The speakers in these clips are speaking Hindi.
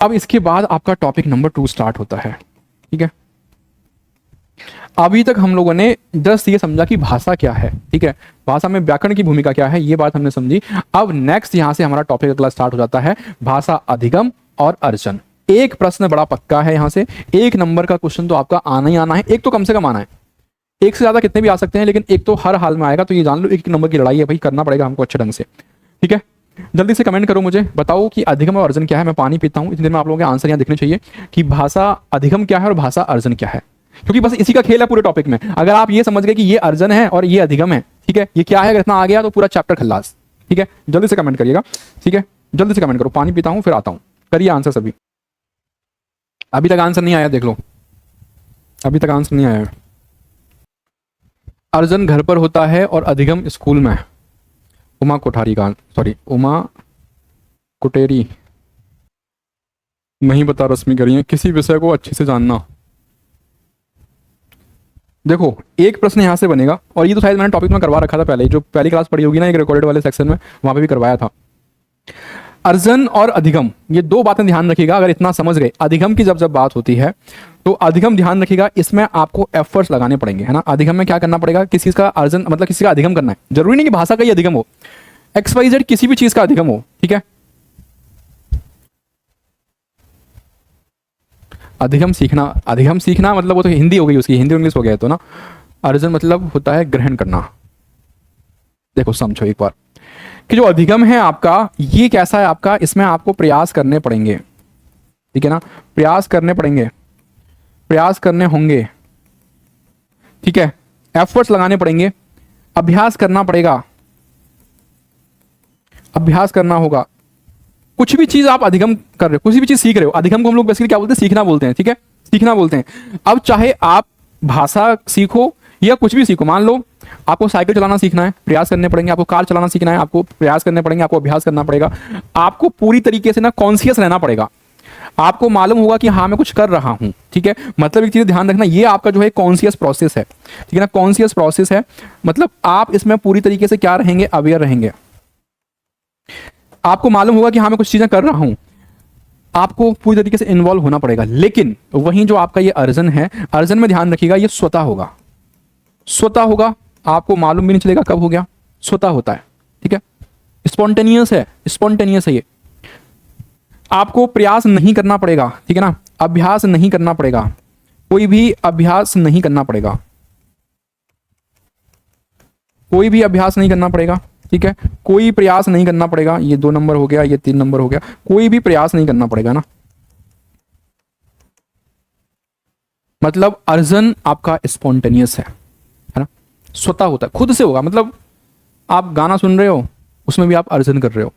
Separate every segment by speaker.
Speaker 1: अब इसके बाद आपका टॉपिक नंबर 2 स्टार्ट होता है। ठीक है, अभी तक हम लोगों ने जस्ट ये समझा कि भाषा क्या है, ठीक है, भाषा में व्याकरण की भूमिका क्या है, ये बात हमने समझी। अब नेक्स्ट यहां से हमारा टॉपिक अगला स्टार्ट हो जाता है, भाषा अधिगम और अर्जन। एक प्रश्न बड़ा पक्का है, यहां से 1 नंबर का क्वेश्चन तो आपका आना ही आना है, एक तो कम से कम आना है, एक से ज्यादा कितने भी आ सकते हैं, लेकिन एक तो हर हाल में आएगा। तो ये जान लो 1 नंबर की लड़ाई है भाई, करना पड़ेगा हमको अच्छे ढंग से। ठीक है, जल्दी से कमेंट करो, मुझे बताओ कि अधिगम और अर्जन क्या है। मैं पानी पीता हूं, इतनी देर में आप लोगों के आंसर यहाँ दिखने चाहिए कि भाषा अधिगम क्या है और भाषा अर्जन क्या है, क्योंकि बस इसी का खेल है पूरे टॉपिक में। अगर आप ये समझ गए कि ये अर्जन है और ये अधिगम है, ठीक है, ये क्या है, अगर इतना आ गया तो पूरा चैप्टर खल्लास। ठीक है, जल्दी से कमेंट करिएगा। ठीक है, जल्दी से कमेंट करो, पानी पीता हूं फिर आता हूं, करिए आंसर सभी। अभी तक आंसर नहीं आया, देख लो, अभी तक आंसर नहीं आया। अर्जन घर पर होता है और अधिगम स्कूल में। उमा कोठारी का, सॉरी उमा कुटेरी नहीं बता रश्मि करिए, किसी विषय को अच्छे से जानना। देखो एक प्रश्न यहां से बनेगा, और ये तो शायद मैंने टॉपिक में करवा रखा था पहले, जो पहली क्लास पढ़ी होगी ना एक रिकॉर्डेड वाले सेक्शन में, वहां पे भी करवाया था। अर्जन और अधिगम, ये 2 बातें ध्यान रखिएगा। अगर इतना समझ गए, अधिगम की जब बात होती है तो अधिगम ध्यान रखिएगा, इसमें आपको एफर्ट्स लगाने पड़ेंगे, है ना। अधिगम में क्या करना पड़ेगा, किसी का अर्जन मतलब किसी का अधिगम करना है, जरूरी नहीं कि भाषा का ही अधिगम हो, XYZ किसी भी चीज का अधिगम हो। ठीक है, अधिगम सीखना मतलब वो तो हिंदी हो गई उसकी, हिंदी इंग्लिश हो गया तो ना। अर्जन मतलब होता है ग्रहण करना। देखो समझो एक बार कि जो अधिगम है आपका, ये कैसा है आपका, इसमें आपको प्रयास करने पड़ेंगे, ठीक है ना, प्रयास करने पड़ेंगे, प्रयास करने होंगे, ठीक है, एफर्ट्स लगाने पड़ेंगे, अभ्यास करना पड़ेगा, अभ्यास करना होगा। कुछ भी चीज आप अधिगम कर रहे हो, कुछ भी चीज सीख रहे हो, अधिगम को हम लोग बेसिकली क्या बोलते हैं, सीखना बोलते हैं। ठीक है, सीखना बोलते हैं। अब चाहे आप भाषा सीखो या कुछ भी सीखो, मान लो आपको साइकिल चलाना सीखना है, प्रयास करने पड़ेंगे, आपको कार चलाना सीखना है, आपको प्रयास करने पड़ेंगे, आपको अभ्यास करना पड़ेगा, आपको पूरी तरीके से ना कॉन्शियस रहना पड़ेगा, आपको मालूम होगा कि हाँ मैं कुछ कर रहा हूं। ठीक है, मतलब एक चीज ध्यान रखना, ये आपका जो है कॉन्शियस प्रोसेस है, ठीक है ना, कॉन्शियस प्रोसेस है, मतलब आप इसमें पूरी तरीके से क्या रहेंगे, अवेयर रहेंगे। आपको मालूम होगा कि हाँ मैं कुछ चीजें कर रहा हूं, आपको पूरी तरीके से इन्वॉल्व होना पड़ेगा। लेकिन वहीं जो आपका ये अर्जन है, अर्जन में ध्यान रखिएगा, ये स्वतः होगा, स्वतः होगा, आपको मालूम भी नहीं चलेगा कब हो गया, स्वतः होता है। ठीक है, स्पॉन्टेनियस है, स्पॉन्टेनियस है ये। आपको प्रयास नहीं करना पड़ेगा, ठीक है ना, अभ्यास नहीं करना पड़ेगा, कोई भी अभ्यास नहीं करना पड़ेगा, कोई भी अभ्यास नहीं करना पड़ेगा। ठीक है, कोई प्रयास नहीं करना पड़ेगा, ये 2 नंबर हो गया, ये 3 नंबर हो गया, कोई भी प्रयास नहीं करना पड़ेगा ना। मतलब अर्जन आपका स्पॉन्टेनियस है ना, स्वतः होता है, खुद से होगा। मतलब आप गाना सुन रहे हो, उसमें भी आप अर्जन कर रहे हो।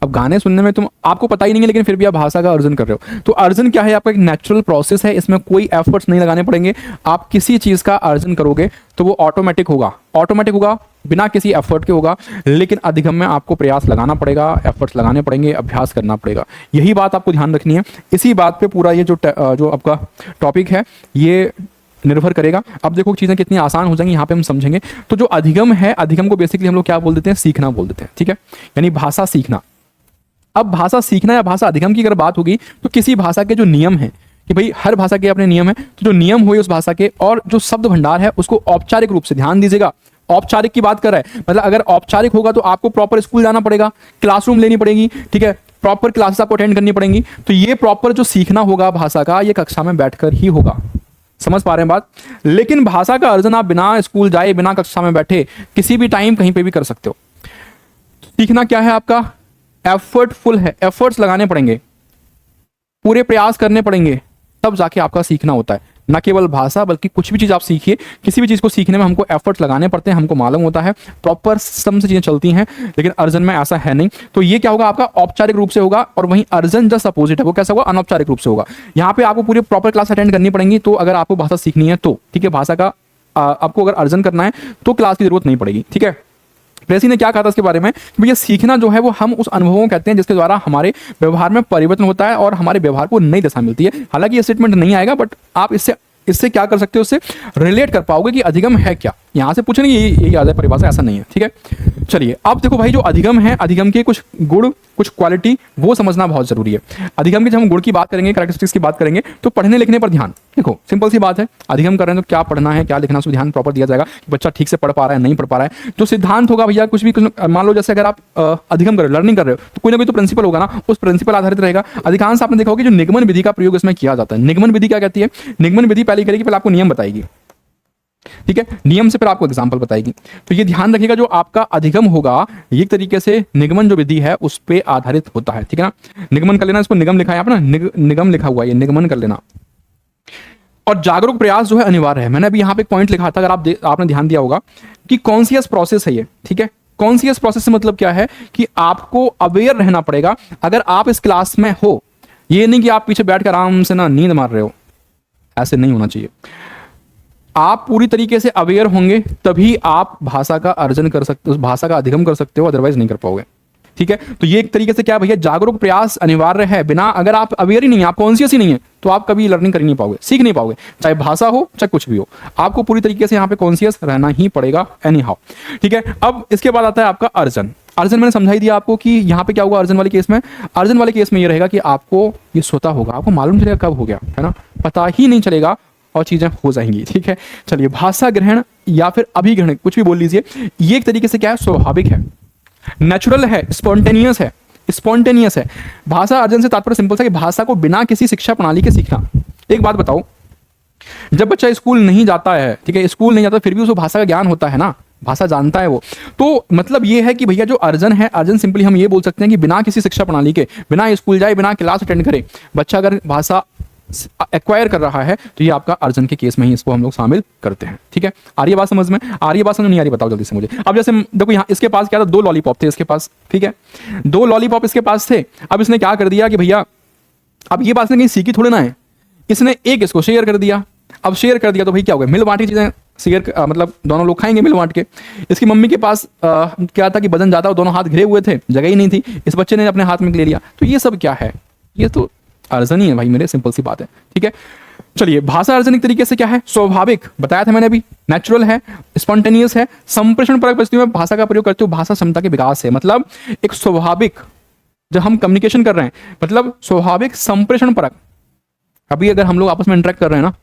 Speaker 1: अब गाने सुनने में तुम आपको पता ही नहीं है, लेकिन फिर भी आप भाषा का अर्जन कर रहे हो। तो अर्जन क्या है, आपका एक नेचुरल प्रोसेस है, इसमें कोई एफर्ट्स नहीं लगाने पड़ेंगे। आप किसी चीज का अर्जन करोगे तो वो ऑटोमेटिक होगा, ऑटोमेटिक होगा, बिना किसी एफर्ट के होगा। लेकिन अधिगम में आपको प्रयास लगाना पड़ेगा, एफर्ट्स लगाने पड़ेंगे, अभ्यास करना पड़ेगा। यही बात आपको ध्यान रखनी है। इसी बात पे पूरा ये जो आपका टॉपिक है ये निर्भर करेगा। अब देखो चीजें कितनी आसान हो जाएंगी, यहाँ पे हम समझेंगे। तो जो अधिगम है, अधिगम को बेसिकली हम लोग क्या बोल देते हैं, सीखना बोल देते हैं। ठीक है, यानी भाषा सीखना। अब भाषा सीखना या भाषा अधिगम की अगर बात होगी तो किसी भाषा के जो नियम है, कि भाई हर भाषा के अपने नियम है, तो जो नियम हुए उस भाषा के और जो शब्द भंडार है उसको औपचारिक रूप से, ध्यान दीजिएगा, औपचारिक की बात कर रहा है, मतलब अगर औपचारिक होगा तो आपको प्रॉपर स्कूल जाना पड़ेगा, क्लासरूम लेनी पड़ेगी, ठीक है, प्रॉपर क्लासेस आपको अटेंड करनी पड़ेंगी। तो ये प्रॉपर जो सीखना होगा भाषा का, ये कक्षा में बैठकर ही होगा। समझ पा रहे हैं बात। लेकिन भाषा का अर्जन आप बिना स्कूल जाए, बिना कक्षा में बैठे, किसी भी टाइम कहीं पे भी कर सकते हो। सीखना क्या है आपका, एफर्टफुल है, एफर्ट्स लगाने पड़ेंगे, पूरे प्रयास करने पड़ेंगे, तब जाके आपका सीखना होता है। न केवल भाषा बल्कि कुछ भी चीज आप सीखिए, किसी भी चीज को सीखने में हमको एफर्ट्स लगाने पड़ते हैं, हमको मालूम होता है, प्रॉपर सिस्टम से चीजें चलती हैं। लेकिन अर्जन में ऐसा है नहीं। तो ये क्या होगा, आपका औपचारिक रूप से होगा, और वहीं अर्जन जस्ट अपोजिट है, वो कैसा होगा, अनौपचारिक रूप से होगा। यहाँ पे आपको पूरी प्रॉपर क्लास अटेंड करनी पड़ेंगी। तो अगर आपको भाषा सीखनी है तो ठीक है, भाषा का आपको अगर अर्जन करना है तो क्लास की जरूरत नहीं पड़ेगी। ठीक है, प्रेसी ने क्या कहा था इसके बारे में, भैया सीखना जो है वो हम उस अनुभवों को कहते हैं जिसके द्वारा हमारे व्यवहार में परिवर्तन होता है और हमारे व्यवहार को नई दिशा मिलती है। हालांकि ये स्टेटमेंट नहीं आएगा, बट आप इससे क्या कर सकते हो, उससे रिलेट कर पाओगे कि अधिगम है क्या, यहाँ से पूछेंगे ये याद है परिभाषा, ऐसा नहीं है, ठीक है। चलिए अब देखो भाई, जो अधिगम है, अधिगम के कुछ गुण, कुछ क्वालिटी, वो समझना बहुत जरूरी है। अधिगम के जब हम गुण की बात करेंगे, कैरेक्टरिस्टिक्स की बात करेंगे, तो पढ़ने लिखने पर ध्यान। देखो सिंपल सी बात है, अधिगम कर रहे हैं तो क्या पढ़ना है, क्या लिखना, उसको ध्यान प्रॉपर दिया जाएगा कि बच्चा ठीक से पढ़ पा रहा है, नहीं पढ़ पा रहा है। जो सिद्धांत होगा भैया, कुछ भी मान लो जैसे अगर आप अधिगम कर रहे हो, लर्निंग कर रहे हो, तो कोई ना कोई तो प्रिंसिपल होगा ना, उस प्रिंसिपल आधारित रहेगा। अधिकांश आपने देखा होगा जो निगमन विधि का प्रयोग इसमें किया जाता है। निगमन विधि क्या कहती है? निगमन विधि पहले करेगी, पहले आपको नियम बताएगी, ठीक है, नियम से फिर आपको एग्जाम्पल बताएगी। तो ये ध्यान रखिएगा, जो आपका अधिगम होगा ये एक तरीके से निगमन जो विधि है उस पर आधारित होता है, ठीक है ना। निगमन कर लेना, इसको निगम लिखा है आप ना, निगम लिखा हुआ है, ये निगमन कर लेना। और जागरूक प्रयास जो है अनिवार्य है। मैंने अभी यहाँ पे एक पॉइंट लिखा था, अगर आपने ध्यान दिया होगा कि कॉन्शियस प्रोसेस है ये, ठीक है। कॉन्शियस प्रोसेस से मतलब क्या है कि आपको अवेयर रहना पड़ेगा अगर आप इस क्लास में हो। ये नहीं कि आप पीछे बैठ कर आराम से ना नींद मार रहे हो, ऐसे नहीं होना चाहिए। आप पूरी तरीके से अवेयर होंगे तभी आप भाषा का अर्जन कर सकते हो, भाषा का अधिगम कर सकते हो, अदरवाइज नहीं कर पाओगे, ठीक है। तो ये एक तरीके से क्या भैया, जागरूक प्रयास अनिवार्य है। बिना अगर आप अवेयर ही नहीं है, आप कॉन्शियस ही नहीं है, तो आप कभी लर्निंग कर ही नहीं पाओगे, सीख नहीं पाओगे, चाहे भाषा हो चाहे कुछ भी हो। आपको पूरी तरीके से यहाँ पे कॉन्शियस रहना ही पड़ेगा एनी हाउ, ठीक है। अब इसके बाद आता है आपका अर्जन। अर्जन मैंने समझाई दिया आपको कि यहाँ पे क्या होगा अर्जन वाले केस में। अर्जन वाले केस में ये रहेगा कि आपको ये स्वतः होगा, आपको मालूम चलेगा कब हो गया, है ना, पता ही नहीं चलेगा और चीजें हो जाएंगी, ठीक है। चलिए, भाषा ग्रहण या फिर अभिग्रहण, कुछ भी बोल लीजिए, ये एक तरीके से क्या है, स्वाभाविक है, नेचुरल है, स्पॉन्टेनियस है, स्पॉन्टेनियस है। भाषा अर्जन से तात्पर्य सिंपल सा कि भाषा को बिना किसी शिक्षा प्रणाली के सीखना। एक बात बताओ, जब बच्चा स्कूल नहीं जाता है, ठीक है, स्कूल नहीं जाता, फिर भी उसको भाषा का ज्ञान होता है ना, भाषा जानता है वो। तो मतलब ये है कि भैया जो अर्जन है, अर्जन सिंपली हम ये बोल सकते हैं कि बिना किसी शिक्षा प्रणाली के, बिना स्कूल जाए, बिना क्लास अटेंड करे, बच्चा अगर भाषा एक्वायर कर रहा है तो ये आपका अर्जन के केस में ही इसको हम लोग शामिल करते हैं, ठीक है। आ रही है बात समझ में? आ रही है बात समझ नहीं आ रही बताओ जल्दी से मुझे। अब जैसे देखो यहाँ इसके पास क्या था, 2 लॉलीपॉप थे इसके पास, ठीक है, 2 लॉलीपॉप इसके पास थे। अब इसने क्या कर दिया कि भैया, अब ये बात कहीं सीखी थोड़ी ना है, इसने एक इसको शेयर कर दिया। अब शेयर कर दिया तो भाई क्या हो गया, मिल बांट की चीजें शेयर, मतलब दोनों लोग खाएंगे मिल बांट के। इसकी मम्मी के पास क्या था कि वजन ज्यादा, दोनों हाथ घिरे हुए थे, जगह ही नहीं थी, इस बच्चे ने अपने हाथ में ले लिया। तो ये सब क्या है, ये तो अर्जन ही है भाई मेरे, सिंपल सी बात है, ठीक है। चलिए, भाषा अर्जन एक तरीके से क्या है, स्वाभाविक, बताया था मैंने अभी, नेचुरल है, स्पॉन्टेनियस है, संप्रेषण परक परिस्थितियों में भाषा का प्रयोग करते हो, भाषा क्षमता के विकास है। मतलब एक स्वाभाविक, जब हम कम्युनिकेशन कर रहे हैं, मतलब स्वाभाविक संप्रेषण परक। अभी अगर हम लोग आपस में इंटरेक्ट कर रहे हैं ना,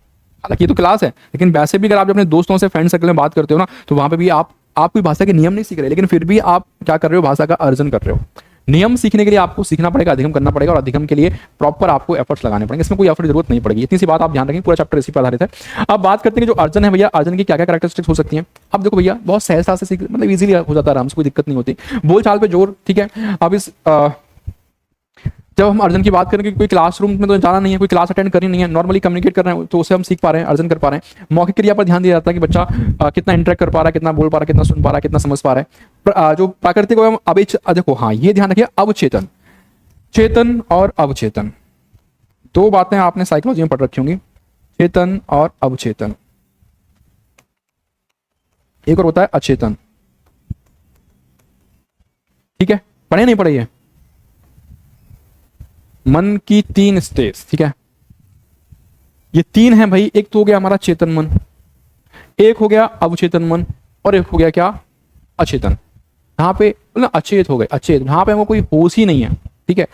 Speaker 1: हालांकि ये तो क्लास है, लेकिन वैसे भी अगर आप अपने दोस्तों से, फ्रेंड सर्कल में बात करते हो ना, तो वहां पे भी आप कोई भाषा के नियम नहीं सीख रहे, लेकिन फिर भी आप क्या कर रहे हो, भाषा का अर्जन कर रहे हो। नियम सीखने के लिए आपको सीखना पड़ेगा, अधिगम करना पड़ेगा, और अधिगम के लिए प्रॉपर आपको एफर्ट्स लगाने पड़ेंगे। इसमें कोई एफर्ट जरूरत नहीं पड़ेगी, इतनी सी बात आप ध्यान रखें, पूरा चैप्टर इसी पर आधारित है। अब बात करते हैं कि जो अर्जन है भैया, अर्जन की क्या क्या कैरेक्टरिस्टिक्स हो सकती हैं। अब देखो भैया, बहुत सहजता से सीख, मतलब इजीली हो जाता है, आराम से, कोई दिक्कत नहीं होती। बोलचाल पे जोर, ठीक है। अब इस जब हम अर्जन की बात करें कि कोई क्लासरूम में तो जाना नहीं है, कोई क्लास अटेंड करनी नहीं है, नॉर्मली कम्युनिकेट कर रहे हैं, तो उसे हम सीख पा रहे हैं, अर्जन कर पा रहे हैं। मौखिक क्रिया पर ध्यान दिया जाता है कि बच्चा कितना इंटरेक्ट कर पा रहा है, कितना बोल पा रहा है, कितना सुन पा रहा है, कितना समझ पा रहा है। जो प्राकृतिक देखो, हाँ ये ध्यान रखिए, अवचेतन, चेतन और अवचेतन, 2 बातें आपने साइकोलॉजी में पढ़ रखी होंगी, चेतन और अवचेतन। एक और होता है अचेतन, ठीक है, पढ़े नहीं पढ़े ये? मन की 3 स्टेज, ठीक है, ये 3 है भाई। एक तो हो गया हमारा चेतन मन, एक हो गया अवचेतन मन, और एक हो गया क्या, अचेतन। यहाँ पे मतलब अचेत हो गए, अचेत, यहाँ पे हमको कोई होश ही नहीं है, ठीक है।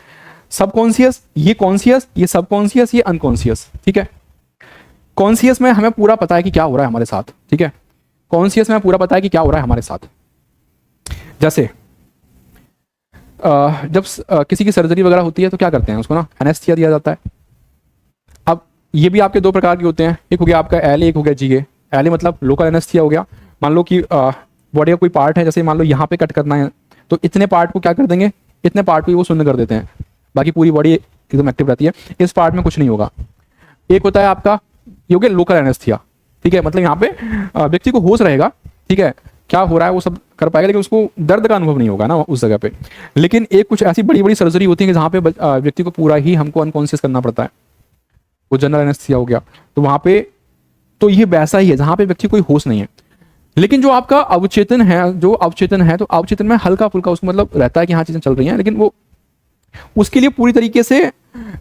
Speaker 1: सबकॉन्शियस, ये कॉन्शियस, ये सबकॉन्शियस, ये अनकॉन्शियस, ठीक है। कॉन्शियस में हमें पूरा पता है कि क्या हो रहा है हमारे साथ, ठीक है, कॉन्शियस में पूरा पता है कि क्या हो रहा है हमारे साथ। जैसे जब किसी की सर्जरी वगैरह होती है तो क्या करते हैं, उसको ना एनेस्थीसिया दिया जाता है। अब ये भी आपके 2 प्रकार के होते हैं, एक हो गया आपका एल, एक हो गया जीए। एल मतलब लोकल एनेस्थीसिया हो गया, मान लो कि बॉडी का कोई पार्ट है, जैसे मान लो यहाँ पे कट करना है, तो इतने पार्ट को क्या कर देंगे, इतने पार्ट को वो शून्य कर देते हैं, बाकी पूरी बॉडी एकदम एक्टिव रहती है, इस पार्ट में कुछ नहीं होगा। एक होता है आपका, ये हो गया लोकल एनेस्थीसिया, ठीक है, मतलब यहाँ पे व्यक्ति को होश रहेगा, ठीक है, क्या हो रहा है वो सब कर पाएगा, लेकिन उसको दर्द का अनुभव नहीं होगा ना उस जगह पे। लेकिन एक कुछ ऐसी बड़ी बड़ी सर्जरी होती है कि जहाँ पे व्यक्ति को पूरा ही हमको अनकॉन्शियस करना पड़ता है, वो जनरल एनेस्थीसिया हो गया। तो वहाँ पे तो ये वैसा ही है जहाँ पे व्यक्ति कोई होश नहीं है। लेकिन जो आपका अवचेतन है, जो अवचेतन है, तो अवचेतन में हल्का फुल्का उसको मतलब रहता है कि हाँ चीजें चल रही हैं, लेकिन वो उसके लिए पूरी तरीके से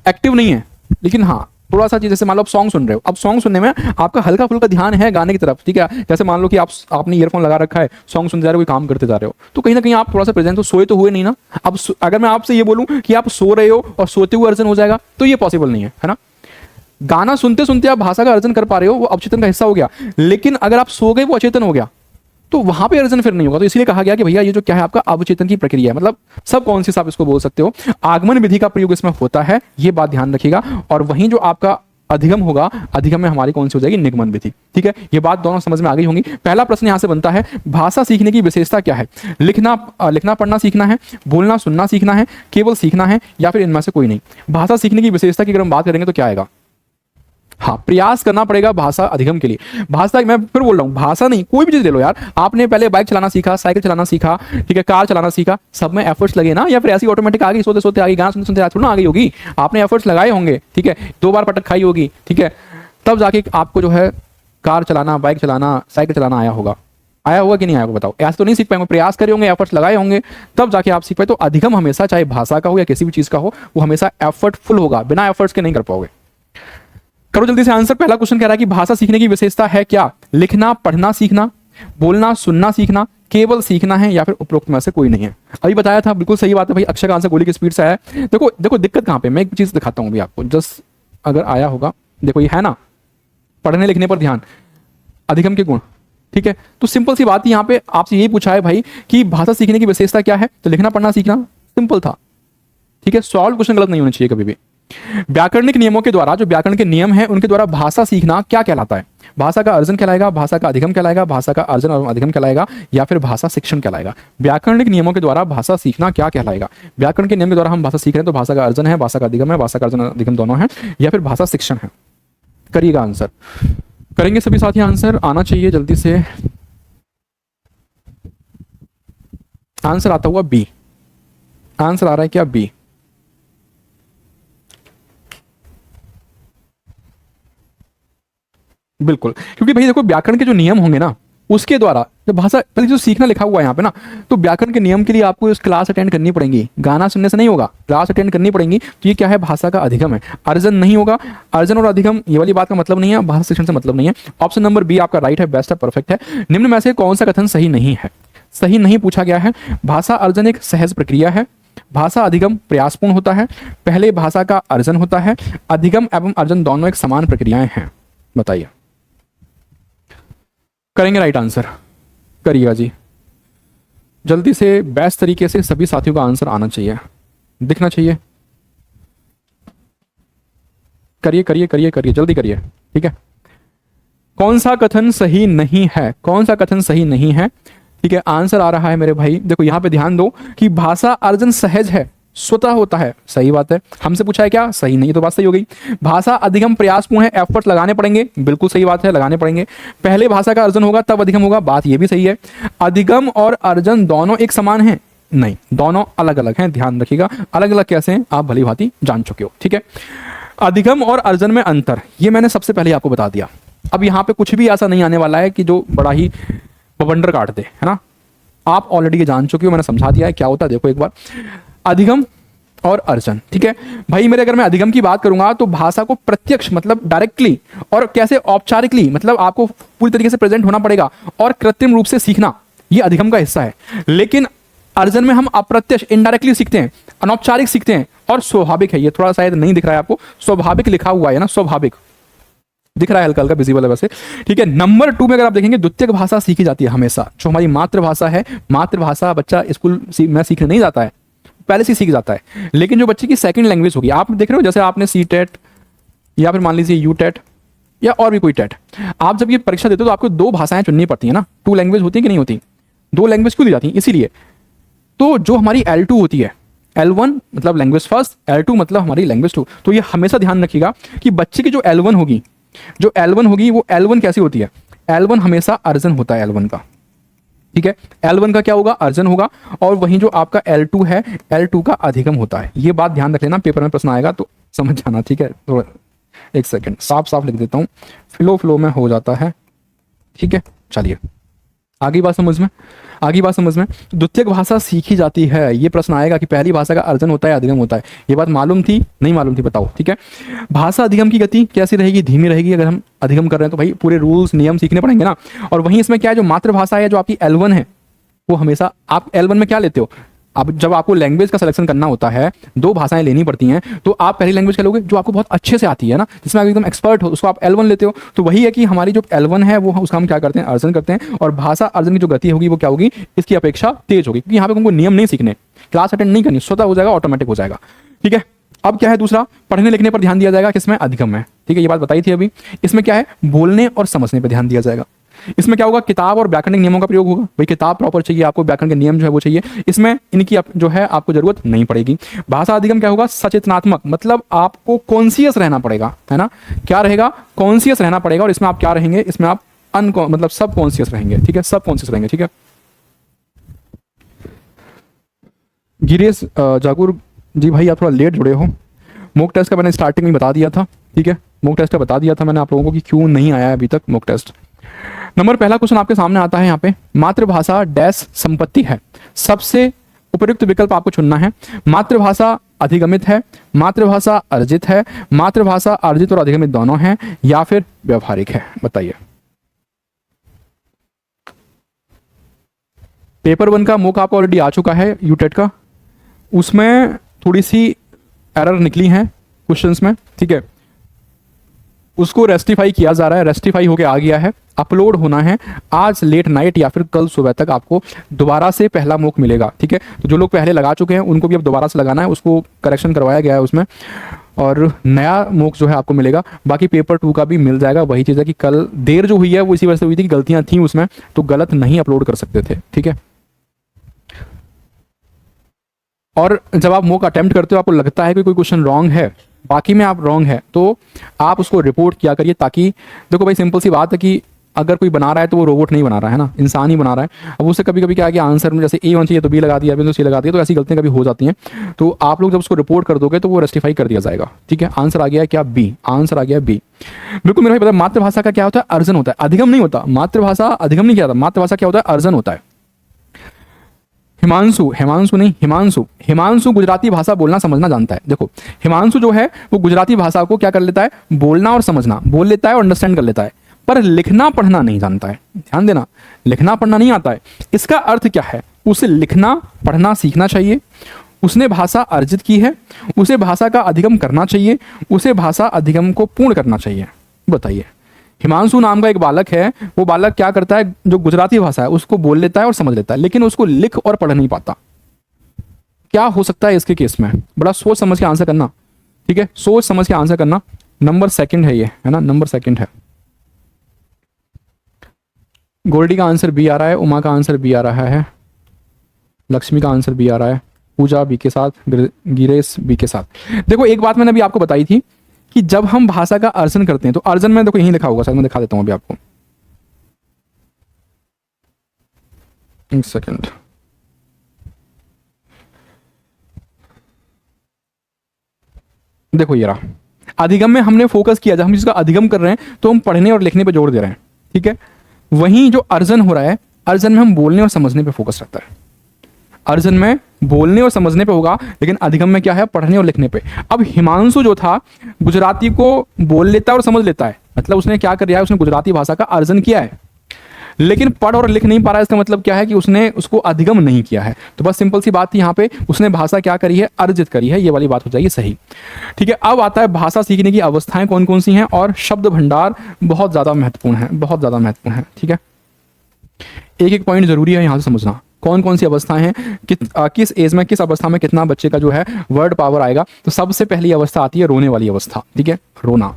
Speaker 1: एक्टिव नहीं है, लेकिन हाँ थोड़ा सा चीज, जैसे मान लो आप सॉन्ग सुन रहे हो, अब सॉन्ग सुनने में आपका हल्का फुल्का ध्यान है गाने की तरफ, ठीक है। जैसे मान लो कि आपने ईयरफोन लगा रखा है, सॉन्ग सुनते जा रहे हो, कोई काम करते जा रहे हो, तो कहीं ना कहीं आप थोड़ा सा प्रेजेंट, तो सोए तो हुए नहीं ना। अब अगर मैं आपसे ये बोलूं कि आप सो रहे हो और सोते हुए अर्जन हो जाएगा, तो ये पॉसिबल नहीं है ना। गाना सुनते सुनते आप भाषा का अर्जन कर पा रहे हो, वो अवचेतन का हिस्सा हो गया। लेकिन अगर आप सो गए, वो अचेतन हो गया, तो वहां पे अर्जन फिर नहीं होगा। तो इसलिए कहा गया कि भैया ये जो क्या है आपका अवचेतन की प्रक्रिया है, मतलब सब कॉन्शियस आप इसको बोल सकते हो। आगमन विधि का प्रयोग इसमें होता है, ये बात ध्यान रखिएगा। और वहीं जो आपका अधिगम होगा, अधिगम में हमारी कौन सी हो जाएगी, निगमन विधि, ठीक है। ये बात दोनों समझ में आ गई होंगी। पहला प्रश्न यहां से बनता है, भाषा सीखने की विशेषता क्या है? लिखना पढ़ना सीखना है, बोलना सुनना सीखना है, केवल सीखना है, या फिर इनमें से कोई नहीं। भाषा सीखने की विशेषता की अगर हम बात करेंगे तो क्या आएगा? हाँ, प्रयास करना पड़ेगा भाषा अधिगम के लिए। भाषा, मैं फिर बोल रहा हूँ, भाषा नहीं, कोई भी चीज ले लो यार। आपने पहले बाइक चलाना सीखा, साइकिल चलाना सीखा, ठीक है, कार चलाना सीखा, सब में एफर्ट्स लगे ना, या फिर ऐसी ऑटोमेटिक आ गई, सोते सोते आ गई, गाना सुनते सुनते थोड़ा ना आ गई होगी। आपने एफर्ट्स लगाए होंगे, ठीक है, 2 बार पटक खाई होगी, ठीक है, तब जाके आपको जो है कार चलाना, बाइक चलाना, साइकिल चलाना आया होगा। आया होगा कि नहीं आया होगा बताओ? ऐसे तो नहीं सीख पाएंगे, प्रयास करे होंगे, एफर्ट्स लगाए होंगे, तब जाके आप सीख पाए। तो अधिगम हमेशा, चाहे भाषा का हो या किसी भी चीज का हो, वो हमेशा एफर्टफुल होगा, बिना एफर्ट्स के नहीं कर पाओगे। करो जल्दी से आंसर। पहला क्वेश्चन कह रहा है कि भाषा सीखने की विशेषता है क्या? लिखना पढ़ना सीखना, बोलना सुनना सीखना, केवल सीखना है, या फिर उपरोक्त में से कोई नहीं है। अभी बताया था, बिल्कुल सही बात है भाई। अक्षय का आंसर गोली की स्पीड से आया है। देखो देखो दिक्कत कहां पे, मैं एक चीज दिखाता हूं अभी आपको, जस्ट अगर आया होगा, देखो ये है ना, पढ़ने लिखने पर ध्यान, अधिगम के गुण, ठीक है। तो सिंपल सी बात यहां पे आपसे यही पूछा है भाई कि भाषा सीखने की विशेषता क्या है, तो लिखना पढ़ना सीखना, सिंपल था, ठीक है। सॉल्व क्वेश्चन गलत नहीं होना चाहिए कभी भी। व्याकरणिक नियमों के द्वारा, जो व्याकरण के नियम है उनके द्वारा भाषा सीखना क्या कहलाता है? भाषा का अर्जन कहलाएगा, भाषा का अधिगम कहलाएगा, भाषा का अर्जन और अधिगम कहलाएगा, या फिर भाषा शिक्षण कहलाएगा? व्याकरणिक नियमों के द्वारा भाषा सीखना क्या कहलाएगा? व्याकरण के नियम के द्वारा हम भाषा सीख रहे हैं, तो भाषा का अर्जन है, भाषा का अधिगम है, भाषा का अर्जन अधिगम दोनों है, या फिर भाषा शिक्षण है? करिएगा आंसर, करेंगे सभी साथी। आंसर आना चाहिए जल्दी से। आंसर आता हुआ बी। आंसर आ रहा है क्या? बी। बिल्कुल, क्योंकि भाई देखो व्याकरण के जो नियम होंगे ना, उसके द्वारा जब भाषा, पहले जो सीखना लिखा हुआ है यहाँ पे ना, तो व्याकरण के नियम के लिए आपको इस क्लास अटेंड करनी पड़ेगी, गाना सुनने से नहीं होगा, क्लास अटेंड करनी पड़ेगी। तो ये क्या है? भाषा का अधिगम है, अर्जन नहीं होगा। अर्जन और अधिगम ये वाली बात का मतलब नहीं है, भाषा शिक्षण से मतलब नहीं है। ऑप्शन नंबर बी आपका राइट है, बेस्ट है, परफेक्ट है। निम्न में से कौन सा कथन सही नहीं है? सही नहीं पूछा गया है। भाषा अर्जन एक सहज प्रक्रिया है, भाषा अधिगम प्रयासपूर्ण होता है, पहले भाषा का अर्जन होता है, अधिगम एवं अर्जन दोनों एक समान प्रक्रियाएं हैं। बताइए, करेंगे राइट आंसर? करिएगा जी जल्दी से, बेस्ट तरीके से सभी साथियों का आंसर आना चाहिए, दिखना चाहिए। करिए करिए करिए करिए, जल्दी करिए, ठीक है। कौन सा कथन सही नहीं है? कौन सा कथन सही नहीं है? ठीक है, आंसर आ रहा है मेरे भाई। देखो यहां पे ध्यान दो कि भाषा अर्जन सहज है, स्वतः होता है, सही बात है। हमसे पूछा है क्या? सही नहीं, तो बात सही हो गई। भाषा अधिगम प्रयासपूर्ण है, एफर्ट लगाने पड़ेंगे, बिल्कुल सही बात है, लगाने पड़ेंगे। पहले भाषा का अर्जन होगा तब अधिगम होगा, बात ये भी सही है। अधिगम और अर्जन दोनों एक समान हैं? नहीं, दोनों अलग अलग हैं, ध्यान रखिएगा। अलग अलग कैसे हैं आप भली भांति जान चुके हो, ठीक है। अधिगम और अर्जन में अंतर, ये मैंने सबसे पहले आपको बता दिया। अब यहाँ पे कुछ भी ऐसा नहीं आने वाला है कि जो बड़ा ही बवंडर काट दे, है ना। आप ऑलरेडी ये जान चुके हो, मैंने समझा दिया है क्या होता है। देखो एक बार, अधिगम और अर्जन, ठीक है भाई मेरे। अगर मैं अधिगम की बात करूंगा तो भाषा को प्रत्यक्ष मतलब डायरेक्टली, और कैसे औपचारिकली मतलब आपको पूरी तरीके से प्रेजेंट होना पड़ेगा, और कृत्रिम रूप से सीखना, ये अधिगम का हिस्सा है। लेकिन अर्जन में हम अप्रत्यक्ष इनडायरेक्टली सीखते हैं, अनौपचारिक सीखते हैं, और स्वाभाविक है। ये थोड़ा शायद नहीं दिख रहा है आपको, स्वाभाविक लिखा हुआ है ना, स्वाभाविक दिख रहा है, हल्का हल्का विजिबल है वैसे, ठीक है। नंबर 2 में अगर आप देखेंगे, द्वितीयक भाषा सीखी जाती है हमेशा। जो हमारी मातृभाषा है, मातृभाषा बच्चा स्कूल में सीखने नहीं जाता है, पहले से सीख जाता है। लेकिन जो बच्चे की सेकंड लैंग्वेज होगी, आप देख रहे हो जैसे आपने सी टेट या फिर मान लीजिए यू टेट या और भी कोई टेट, आप जब ये परीक्षा देते हो तो आपको 2 भाषाएं चुननी पड़ती है ना। 2 लैंग्वेज होती है कि नहीं होती? 2 लैंग्वेज क्यों दी जाती है? इसीलिए। तो जो हमारी L2 होती है, L1 मतलब लैंग्वेज फर्स्ट, L2 मतलब हमारी लैंग्वेज 2। तो ये हमेशा ध्यान रखिएगा कि बच्चे की जो L1 होगी, जो L1 होगी, वो L1 कैसी होती है? L1 हमेशा अर्जन होता है L1 का, ठीक है। L1 का क्या होगा? अर्जन होगा। और वहीं जो आपका L2 है, L2 का अधिगम होता है। ये बात ध्यान रख लेना, पेपर में प्रश्न आएगा तो समझ जाना, ठीक है। थोड़ा एक सेकंड साफ साफ लिख देता हूं, फ्लो में हो जाता है, ठीक है। चलिए आगे बात समझ में, आगे बात समझ में। द्वितीयक भाषा सीखी जाती है, ये प्रश्न आएगा कि पहली भाषा का अर्जन होता है अधिगम होता है। ये बात मालूम थी नहीं मालूम थी बताओ, ठीक है। भाषा अधिगम की गति कैसी रहेगी, धीमी रहेगी। अगर हम अधिगम कर रहे हैं तो भाई पूरे रूल्स नियम सीखने पड़ेंगे ना। और वहीं इसमें क्या है, जो मातृभाषा है जो आपकी L1 है, वो हमेशा आप L1 में क्या लेते हो, अब जब आपको लैंग्वेज का सिलेक्शन करना होता है, दो भाषाएं लेनी पड़ती हैं, तो आप पहली लैंग्वेज क्या लोगे जो आपको बहुत अच्छे से आती है ना, जिसमें आप एकदम एक्सपर्ट हो, उसको आप L1 लेते हो। तो वही है कि हमारी जो L1 है वो उसका हम क्या करते हैं, अर्जन करते हैं। और भाषा अर्जन की जो गति होगी वो क्या होगी, इसकी अपेक्षा तेज होगी, क्योंकि यहाँ पे तुमको नियम नहीं सीखने, क्लास अटेंड नहीं करनी, स्वतः हो जाएगा, ऑटोमेटिक हो जाएगा, ठीक है। अब क्या है दूसरा, पढ़ने लिखने पर ध्यान दिया जाएगा, किसमें, अधिगम में, ठीक है, ये बात बताई थी अभी। इसमें क्या है, बोलने और समझने पर ध्यान दिया जाएगा। इसमें क्या होगा, किताब और व्याकरणिक नियमों का प्रयोग होगा। भाई किताब प्रॉपर चाहिए आपको, व्याकरण के नियम जो है वो चाहिए, इसमें इनकी जो है आपको जरूरत नहीं पड़ेगी। भाषा अधिगम क्या होगा, सचेतनात्मक, मतलब आपको कॉन्शियस रहना पड़ेगा, है ना। क्या रहेगा, कॉन्शियस रहना पड़ेगा। और इसमें आप क्या रहेंगे, इसमें आप मतलब सब कॉन्शियस रहेंगे, ठीक है, सब कॉन्शियस रहेंगे, ठीक है। गिरीश जागुर जी भाई आप थोड़ा लेट जुड़े हो। मॉक टेस्ट का मैंने स्टार्टिंग में बता दिया था, ठीक है, मॉक टेस्ट का बता दिया था मैंने आप लोगों को कि क्यों नहीं आया अभी तक मॉक टेस्ट। नंबर पहला क्वेश्चन आपके सामने आता है यहाँ पे, मातृभाषा डैश संपत्ति है। सबसे उपयुक्त विकल्प आपको चुनना है। मातृभाषा अधिगमित है, मातृभाषा अर्जित है, मातृभाषा अर्जित और अधिगमित दोनों हैं, या फिर व्यवहारिक है, बताइए। पेपर 1 का मॉक आपको ऑलरेडी आ चुका है यूटेट का, उसमें थोड़ी सी एरर निकली है क्वेश्चंस में, ठीक है, उसको रेस्टिफाई किया जा रहा है, रेस्टिफाई होके आ गया है, अपलोड होना है आज लेट नाइट या फिर कल सुबह तक आपको दोबारा से पहला मॉक मिलेगा, ठीक है। तो जो लोग पहले लगा चुके हैं उनको भी अब दोबारा से लगाना है, उसको करेक्शन करवाया गया है उसमें, और नया मॉक जो है आपको मिलेगा। बाकी पेपर 2 का भी मिल जाएगा। वही चीज़ है कि कल देर जो हुई है वो इसी वजह से हुई थी कि गलतियां थी उसमें, तो गलत नहीं अपलोड कर सकते थे, ठीक है। और जब आप मॉक अटेम्प्ट करते हो आपको लगता है कि कोई क्वेश्चन रॉन्ग है, बाकी में आप रॉन्ग है, तो आप उसको रिपोर्ट किया करिए, ताकि देखो भाई सिंपल सी बात है कि अगर कोई बना रहा है तो वो रोबोट नहीं बना रहा है ना, इंसान ही बना रहा है। अब उससे कभी कभी क्या है कि आंसर में जैसे ए होना चाहिए तो बी लगा दिया, तो सी लगा दिया, तो ऐसी गलतियां कभी हो जाती हैं। तो आप लोग जब उसको रिपोर्ट कर दोगे तो वो रेस्टिफाई कर दिया जाएगा, ठीक है। आंसर आ गया है क्या, बी, आंसर आ गया बी। बिल्कुल मेरा भाई पता है, मातृभाषा का क्या होता है, अर्जन होता है, अधिगम नहीं होता। मातृभाषा अधिगम नहीं किया था, मातृभाषा क्या होता है, अर्जन होता है। हिमांशु, हिमांशु नहीं, हिमांशु, हिमांशु गुजराती भाषा बोलना समझना जानता है। देखो हिमांशु जो है वो गुजराती भाषा को क्या कर लेता है, बोलना और समझना, बोल लेता है और अंडरस्टैंड कर लेता है, पर लिखना पढ़ना नहीं जानता है। ध्यान देना, लिखना पढ़ना नहीं आता है। इसका अर्थ क्या है, उसे लिखना पढ़ना सीखना चाहिए, उसने भाषा अर्जित की है, उसे भाषा का अधिगम करना चाहिए, उसे भाषा अधिगम को पूर्ण करना चाहिए। बताइए, हिमांशु नाम का एक बालक है, वो बालक क्या करता है, जो गुजराती भाषा है उसको बोल लेता है और समझ लेता है, लेकिन उसको लिख और पढ़ नहीं पाता। क्या हो सकता है इसके केस में, बड़ा सोच समझ के आंसर करना, ठीक है, सोच समझ के आंसर करना। नंबर सेकंड है ये, है ना, नंबर सेकंड है। गोल्डी का आंसर बी आ रहा है, उमा का आंसर बी आ रहा है, लक्ष्मी का आंसर बी आ रहा है, पूजा बी के साथ, गिरेश बी के साथ। देखो एक बात मैंने अभी आपको बताई थी कि जब हम भाषा का अर्जन करते हैं तो अर्जन में देखो यहीं लिखा होगा, शायद मैं दिखा देता हूं अभी आपको, एक सेकंड। देखो ये रहा, अधिगम में हमने फोकस किया, जब हम इसका अधिगम कर रहे हैं तो हम पढ़ने और लिखने पे जोर दे रहे हैं, ठीक है। वहीं जो अर्जन हो रहा है, अर्जन में हम बोलने और समझने पे फोकस रखता है। अर्जन में बोलने और समझने पे होगा, लेकिन अधिगम में क्या है, पढ़ने और लिखने पे। अब हिमांशु जो था गुजराती को बोल लेता है और समझ लेता है, मतलब उसने क्या कर दिया है, उसने गुजराती भाषा का अर्जन किया है, लेकिन पढ़ और लिख नहीं पा रहा है। इसका मतलब क्या है कि उसने उसको अधिगम नहीं किया है। तो बस सिंपल सी बात थी यहाँ पे, उसने भाषा क्या करी है, अर्जित करी है, ये वाली बात हो जाएगी सही, ठीक है। अब आता है भाषा सीखने की अवस्थाएं कौन कौन सी हैं, और शब्द भंडार बहुत ज्यादा महत्वपूर्ण है, बहुत ज्यादा महत्वपूर्ण है, ठीक है। एक एक पॉइंट जरूरी है यहाँ से समझना, कौन कौन सी अवस्थाएं हैं, किस एज में, किस अवस्था में कितना बच्चे का जो है वर्ड पावर आएगा। तो सबसे पहली अवस्था आती है रोने वाली अवस्था, ठीक है, रोना।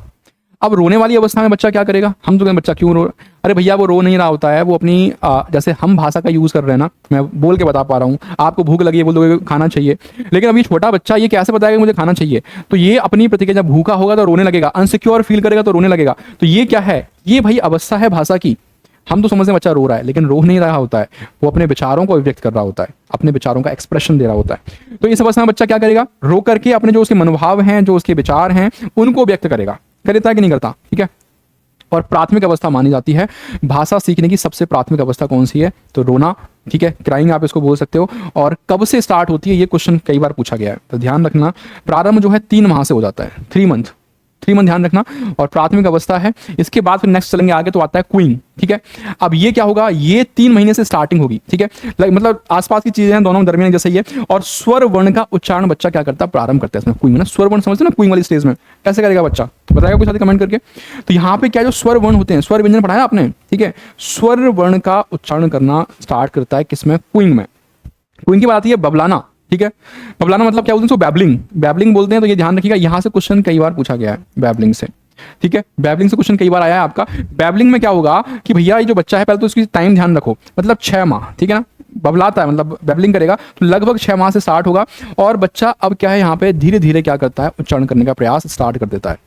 Speaker 1: अब रोने वाली अवस्था में बच्चा क्या करेगा, हम तो कहें बच्चा क्यों रो, अरे भैया वो रो नहीं रहा होता है, वो अपनी जैसे हम भाषा का यूज कर रहे हैं ना, मैं बोल के बता पा रहा हूँ, आपको भूख लगी है बोल दोगे खाना चाहिए, लेकिन अभी छोटा बच्चा ये कैसे बताएगा मुझे खाना चाहिए, तो ये अपनी प्रतिक्रिया, जब भूखा होगा तो रोने लगेगा, अनसिक्योर फील करेगा तो रोने लगेगा। तो ये क्या है, ये भाई अवस्था है भाषा की। हम तो समझते हैं बच्चा रो रहा है, लेकिन रो नहीं रहा होता है, वो अपने विचारों को व्यक्त कर रहा होता है, अपने विचारों का एक्सप्रेशन दे रहा होता है। तो इस अवस्था में बच्चा क्या करेगा, रो करके अपने जो उसके मनोभाव हैं, जो उसके विचार हैं, उनको व्यक्त करेगा, कर देता है कि नहीं करता, ठीक है। और प्राथमिक अवस्था मानी जाती है। भाषा सीखने की सबसे प्राथमिक अवस्था कौन सी है? तो रोना, ठीक है, क्राइंग आप इसको बोल सकते हो। और कब से स्टार्ट होती है, ये क्वेश्चन कई बार पूछा गया है, तो ध्यान रखना प्रारंभ जो है 3 माह से हो जाता है, 3 मंथ, 3 मंथ ध्यान रखना। और प्राथमिक अवस्था है। इसके बाद फिर नेक्स्ट चलेंगे आगे तो आता है क्वींग, ठीक है। अब ये क्या होगा, ये 3 महीने से स्टार्टिंग होगी, ठीक है। मतलब आसपास की चीजें हैं दोनों दरमियान जैसे ही है। और स्वर वर्ण का उच्चारण बच्चा क्या करता है, प्रारंभ करता है इसमें क्वींग ना, स्वर वर्ण समझते हैं ना, क्वींग वाली स्टेज में कैसे करेगा बच्चा, तो बताएगा कोई साथ कमेंट करके। तो यहाँ पे क्या जो स्वर वर्ण होते हैं, स्वर व्यंजन पढ़ाया आपने, ठीक है। स्वर वर्ण का उच्चारण करना स्टार्ट करता है किसमें, क्वींग में। क्वींग की बात आती है बबलाना, ठीक है। बबलाना मतलब क्या बोलते हैं, बैबलिंग, बैबलिंग बोलते हैं। तो ये ध्यान रखिएगा, यहां से क्वेश्चन कई बार पूछा गया है बैबलिंग से, ठीक है। बैबलिंग से क्वेश्चन कई बार आया है आपका। बैबलिंग में क्या होगा कि भैया ये जो बच्चा है, पहले तो उसकी टाइम ध्यान रखो, मतलब 6 माह, ठीक है ना, बबलाता है मतलब बैबलिंग करेगा तो लगभग 6 माह से स्टार्ट होगा। और बच्चा अब क्या है यहाँ पे धीरे धीरे क्या करता है, उच्चारण करने का प्रयास स्टार्ट कर देता है।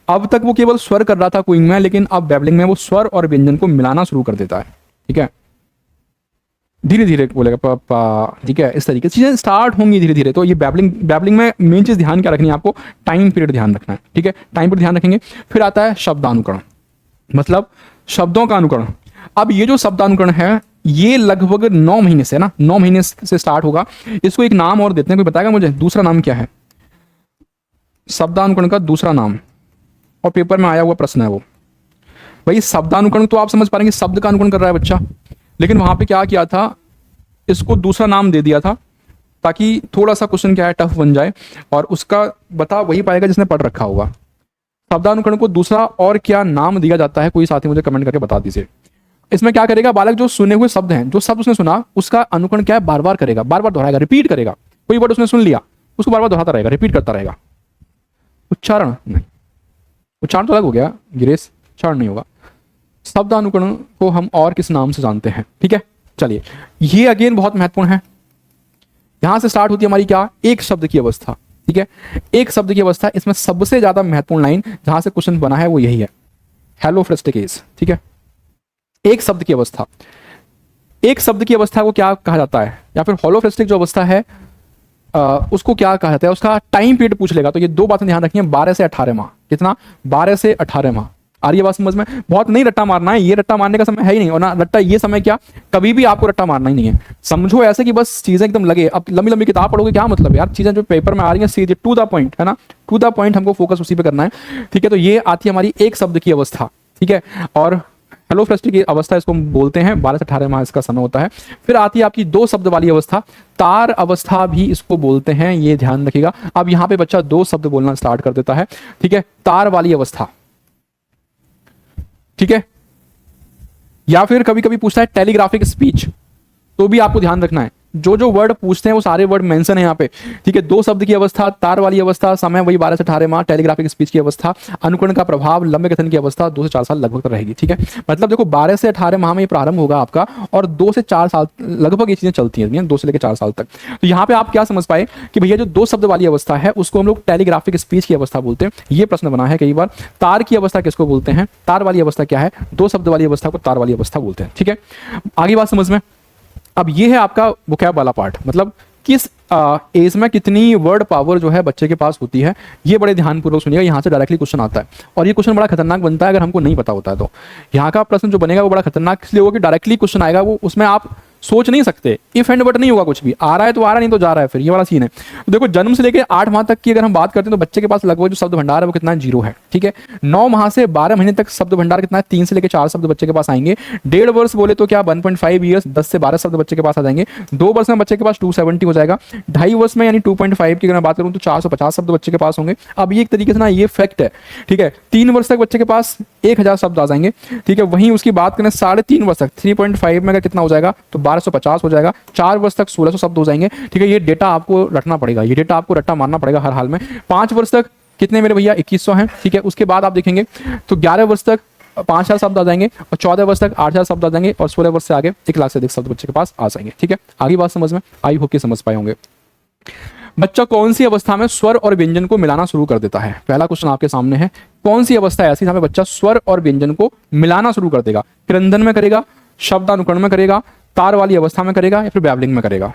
Speaker 1: अब तक वो केवल स्वर कर रहा था क्वींग में, लेकिन अब बैबलिंग में वो स्वर और व्यंजन को मिलाना शुरू कर देता है, ठीक है। धीरे धीरे बोलेगा पापा, ठीक है, इस तरीके से चीजें स्टार्ट होंगी धीरे धीरे। तो ये बैबलिंग, बैबलिंग में मेन चीज ध्यान क्या रखनी है आपको, टाइम पीरियड ध्यान रखना है, ठीक है, टाइम पीरियड ध्यान रखेंगे। फिर आता है शब्दानुकरण, मतलब शब्दों का अनुकरण। अब ये जो शब्दानुकरण है ये लगभग 9 महीने से ना, 9 महीने से स्टार्ट होगा। इसको एक नाम और देते हैं, कोई बताएगा मुझे दूसरा नाम क्या है शब्दानुकरण का दूसरा नाम? और पेपर में आया हुआ प्रश्न है वो। भाई शब्दानुकरण तो आप समझ पा रहे हैं कि शब्द का अनुकरण कर रहा है बच्चा, लेकिन वहां पे क्या किया था, इसको दूसरा नाम दे दिया था ताकि थोड़ा सा क्वेश्चन क्या है टफ बन जाए। और उसका बता वही पाएगा जिसने पढ़ रखा होगा। शब्दानुकरण को दूसरा और क्या नाम दिया जाता है, कोई साथी मुझे कमेंट करके बता दीजिए। इसमें क्या करेगा बालक, जो सुने हुए शब्द हैं, जो शब्द उसने सुना उसका अनुकरण क्या है, बार बार करेगा, बार बार दोहराएगा, रिपीट करेगा। कोई वर्ड उसने सुन लिया उसको बार बार दोहराता रहेगा, रिपीट करता रहेगा। उच्चारण नहीं, उच्चारण तो अलग हो गया गिरीश, उच्चारण नहीं होगा। शब्दानुकरण को हम और किस नाम से जानते हैं, ठीक है। चलिए ये अगेन बहुत महत्वपूर्ण है। यहां से स्टार्ट होती है हमारी क्या, एक शब्द की अवस्था, ठीक है। एक शब्द की अवस्था, इसमें सबसे ज्यादा महत्वपूर्ण लाइन जहां से क्वेश्चन बना है वो यही है, हेलोफ्रेस्टिकेस, ठीक है। एक शब्द की अवस्था, एक शब्द की अवस्था को क्या कहा जाता है, या फिर होलोफ्रेस्टिक जो अवस्था है उसको क्या कहा जाता है, उसका टाइम पीरियड पूछ लेगा। तो ये दो बातें ध्यान रखनी है, 12 से 18 माह। कितना, 12 से 18 माह। आ रही है बात समझ में? बहुत नहीं रट्टा मारना है, ये रट्टा मारने का समय है ही नहीं। और ना रट्टा, ये समय क्या कभी भी आपको रट्टा मारना ही नहीं है। समझो ऐसे कि बस चीजें एकदम लगे। अब लंबी लंबी किताब पढ़ोगे क्या मतलब है यार, चीजें जो पेपर में आ रही हैं सीधे टू द पॉइंट, है ना, टू द पॉइंट हमको फोकस उसी पे करना है, ठीक है। तो ये आती है हमारी एक शब्द की अवस्था, ठीक है। और हेलोफ्रेस्टिक की अवस्था इसको हम बोलते हैं, 12 से 18 माह इसका समय होता है। फिर आती है आपकी दो शब्द वाली अवस्था, तार अवस्था भी इसको बोलते हैं, ये ध्यान रखिएगा। अब यहां पे बच्चा दो शब्द बोलना स्टार्ट कर देता है, ठीक है, तार वाली अवस्था, ठीक है। या फिर कभी कभी पूछता है टेलीग्राफिक स्पीच, तो भी आपको ध्यान रखना है जो जो वर्ड पूछते हैं वो सारे वर्ड मेंशन है यहाँ पे, ठीक है। दो शब्द की अवस्था, तार वाली अवस्था, समय वही 12 से 18 माह, टेलीग्राफिक स्पीच की अवस्था, अनुकरण का प्रभाव, लंबे कथन की अवस्था 2 से 4 साल लगभग तक रहेगी, ठीक है। मतलब देखो 12 से 18 माह में ये प्रारंभ होगा आपका, और 2 से 4 साल लगभग ये चीजें चलती हैं, 2 से लेकर 4 साल तक। तो यहाँ पे आप क्या समझ पाए कि भैया जो दो शब्द वाली अवस्था है उसको हम लोग टेलीग्राफिक स्पीच की अवस्था बोलते हैं। ये प्रश्न बना है कई बार। तार की अवस्था किसको बोलते हैं, तार वाली अवस्था क्या है, दो शब्द वाली अवस्था को तार वाली अवस्था बोलते हैं, ठीक है। आगे बात समझ में। अब ये है आपका वोकैब वाला पार्ट, मतलब किस एज में कितनी वर्ड पावर जो है बच्चे के पास होती है। ये बड़े ध्यानपूर्वक सुनिएगा, यहाँ से डायरेक्टली क्वेश्चन आता है, और ये क्वेश्चन बड़ा खतरनाक बनता है अगर हमको नहीं पता होता है। तो यहाँ का प्रश्न जो बनेगा वो बड़ा खतरनाक इसलिए होगा कि डायरेक्टली क्वेश्चन आएगा, वो उसमें आप सोच नहीं सकते, इफ एंड बट नहीं होगा, कुछ भी आ रहा है तो आ रहा, नहीं तो जा रहा है, फिर ये वाला सीन है। तो देखो जन्म से लेकर 8 माह तक की अगर हम बात करते हैं तो बच्चे के पास लगभग जो शब्द भंडार है वो कितना है, 0 है, ठीक है। 9 माह से 12 महीने तक शब्द भंडार कितना है, 3 से लेकर 4 शब्द बच्चे के पास आएंगे। 1.5 वर्ष बोले तो क्या 1.5 ईयर्स, 10 से 12 शब्द बच्चे के पास आ जाएंगे। 2 वर्ष में बच्चे के पास 270 हो जाएगा। 2.5 वर्ष में यानी 2.5 की अगर मैं बात करूं तो 450 शब्द बच्चे के पास होंगे। अब ये एक तरीके से ना ये फैक्ट है, ठीक है। 3 वर्ष तक बच्चे के पास 1000 शब्द आ जाएंगे, ठीक है। वहीं उसकी बात करें 3.5 वर्ष तक, 3.5 में अगर कितना हो जाएगा तो 1250 हो जाएगा। 4 वर्ष तक 1600 शब्द हो जाएंगे, ठीक है। ये डेटा आपको रखना पड़ेगा, ये डेटा आपको रट्टा मारना पड़ेगा हर हाल में। 5 वर्ष तक कितने मेरे भैया 2100 हैं, ठीक है। उसके बाद आप देखेंगे तो 11 वर्ष तक 5000 शब्द आ जाएंगे, और 14 वर्ष तक 8000 शब्द आ जाएंगे, और 16 वर्ष से आगे 1 लाख से अधिक शब्द बच्चे के पास आ जाएंगे, ठीक है। आगे बात समझ में आई, होके समझ पाए होंगे। बच्चा कौन सी अवस्था में स्वर और व्यंजन को मिलाना शुरू कर देता है, पहला क्वेश्चन आपके सामने है। कौन सी अवस्था ऐसी जहां पे बच्चा स्वर और व्यंजन को मिलाना शुरू कर देगा? क्रंदन में करेगा, शब्दानुकरण में करेगा, तार वाली अवस्था में करेगा, या फिर बैबलिंग में करेगा?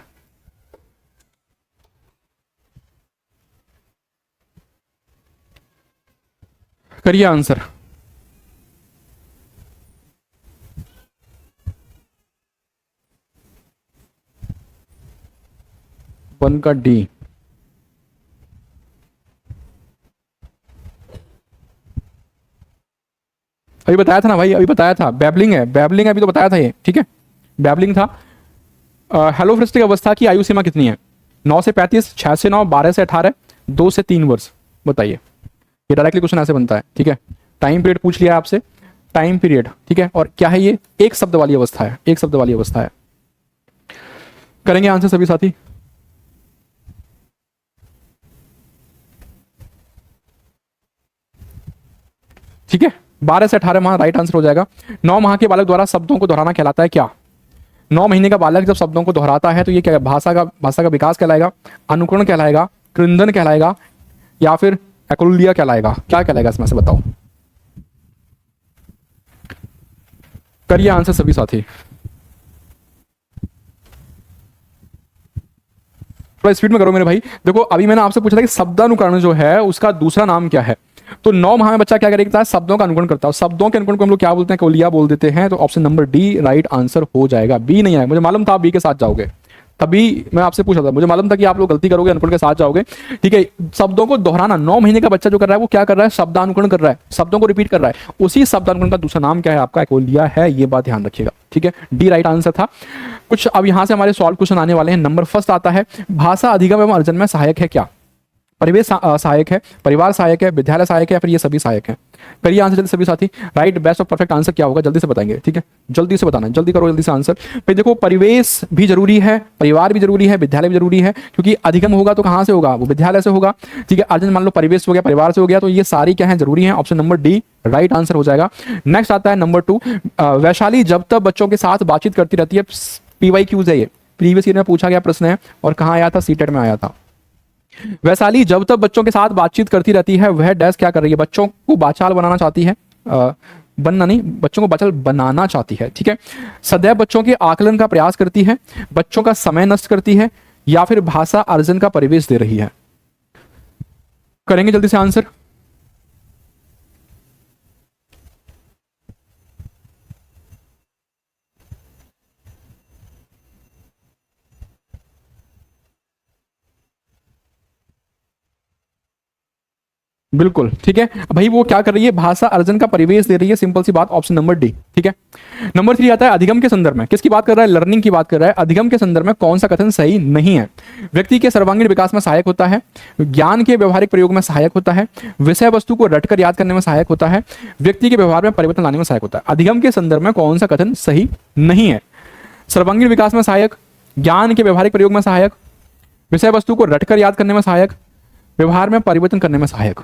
Speaker 1: करिए आंसर। 1 का डी। अभी बताया था ना भाई, अभी बताया था, बैबलिंग है, बैबलिंग है, अभी तो बताया था ये, ठीक है, बैबलिंग था। हेलोफ्रेस्टिक अवस्था की आयु सीमा कितनी है? 9 से 35, 6 से 9, 12 से 18, 2 से 3 वर्ष। बताइए, ये डायरेक्टली क्वेश्चन ऐसे बनता है, ठीक है। टाइम पीरियड पूछ लिया आपसे, टाइम पीरियड, ठीक है, और क्या है ये? एक शब्द वाली अवस्था है, एक शब्द वाली अवस्था है। करेंगे आंसर सभी साथी? ठीक है, 12 से 18 माह राइट आंसर हो जाएगा। 9 माह के बालक द्वारा शब्दों को दोहराना कहलाता है क्या? 9 महीने का बालक जब शब्दों को दोहराता है तो ये क्या, भाषा का विकास कहलाएगा, अनुकरण कहलाएगा, कृंदन कहलाएगा, या फिर एकोलिया कहलाएगा? क्या कहलाएगा इसमें से बताओ? करिए आंसर सभी साथी। थोड़ा स्पीड में करो मेरे भाई। देखो अभी मैंने आपसे पूछा था कि शब्दानुकरण जो है उसका दूसरा नाम क्या है। तो 9 माह में बच्चा क्या करेगा? शब्दों का अनुकरण करता है। शब्दों के अनुकरण को हम लोग क्या बोलते हैं? कोलिया बोल देते हैं। तो option number D right answer हो जाएगा। बी नहीं आएगा, मुझे मालूम था आप बी के साथ जाओगे, तभी मैं आपसे पूछा था, मुझे मालूम था कि आप लोग गलती करोगे, अनुकरण के साथ जाओगे, ठीक है। शब्दों को दोहराना, 9 महीने का बच्चा जो कर रहा है वो क्या कर रहा है? शब्दानुकरण कर रहा है, शब्दों को रिपीट कर रहा है। उसी शब्दानुकरण का दूसरा नाम क्या है आपका? एकोलिया है, ये बात ध्यान रखिएगा, ठीक है। डी राइट आंसर था। कुछ अब यहां से हमारे सॉल्व क्वेश्चन आने वाले हैं। नंबर फर्स्ट आता है, भाषा अधिगम एवं अर्जन में सहायक है क्या? परिवेश सहायक है, परिवार सहायक है, विद्यालय सहायक है, या फिर ये सभी सहायक है? करिए आंसर जल्दी सभी साथी। राइट, बेस्ट और परफेक्ट आंसर क्या होगा जल्दी से बताएंगे, ठीक है, जल्दी से बताना, जल्दी करो, जल्दी से आंसर। फिर देखो, परिवेश भी जरूरी है, परिवार भी जरूरी है, विद्यालय भी जरूरी है, क्योंकि अधिगम होगा तो कहां से होगा? वो विद्यालय से होगा, ठीक है। अर्जन मान लो परिवेश हो गया, परिवार से हो गया, तो ये सारी क्या है? जरूरी है। Option number D right answer हो जाएगा। नेक्स्ट आता है नंबर 2, वैशाली जब तक बच्चों के साथ बातचीत करती रहती है, पीवाई क्यूज है ये, प्रीवियस ईयर में पूछा गया प्रश्न है, और कहां आया था? सीटेट में आया था। वैशाली जब तक बच्चों के साथ बातचीत करती रहती है, वह डैश क्या कर रही है? बच्चों को बाचाल बनाना चाहती है, बनना नहीं, बच्चों को बाचाल बनाना चाहती है, ठीक है। सदैव बच्चों के आकलन का प्रयास करती है, बच्चों का समय नष्ट करती है, या फिर भाषा अर्जन का परिवेश दे रही है? करेंगे जल्दी से आंसर। बिल्कुल ठीक है भाई, वो क्या कर रही है? भाषा अर्जन का परिवेश दे रही है, सिंपल सी बात, ऑप्शन नंबर डी, ठीक है। नंबर 3 आता है, अधिगम के संदर्भ में किसकी बात कर रहा है? लर्निंग की बात कर रहा है। अधिगम के संदर्भ में कौन सा कथन सही नहीं है? व्यक्ति के सर्वांगीण विकास में सहायक होता है, ज्ञान के व्यवहारिक प्रयोग में सहायक होता है, विषय वस्तु को रटकर याद करने में सहायक होता है, व्यक्ति के व्यवहार में परिवर्तन लाने में सहायक होता है। अधिगम के संदर्भ में कौन सा कथन सही नहीं है? सर्वांगीण विकास में सहायक, ज्ञान के व्यवहारिक प्रयोग में सहायक, विषय वस्तु को रटकर याद करने में सहायक, व्यवहार में परिवर्तन करने में सहायक।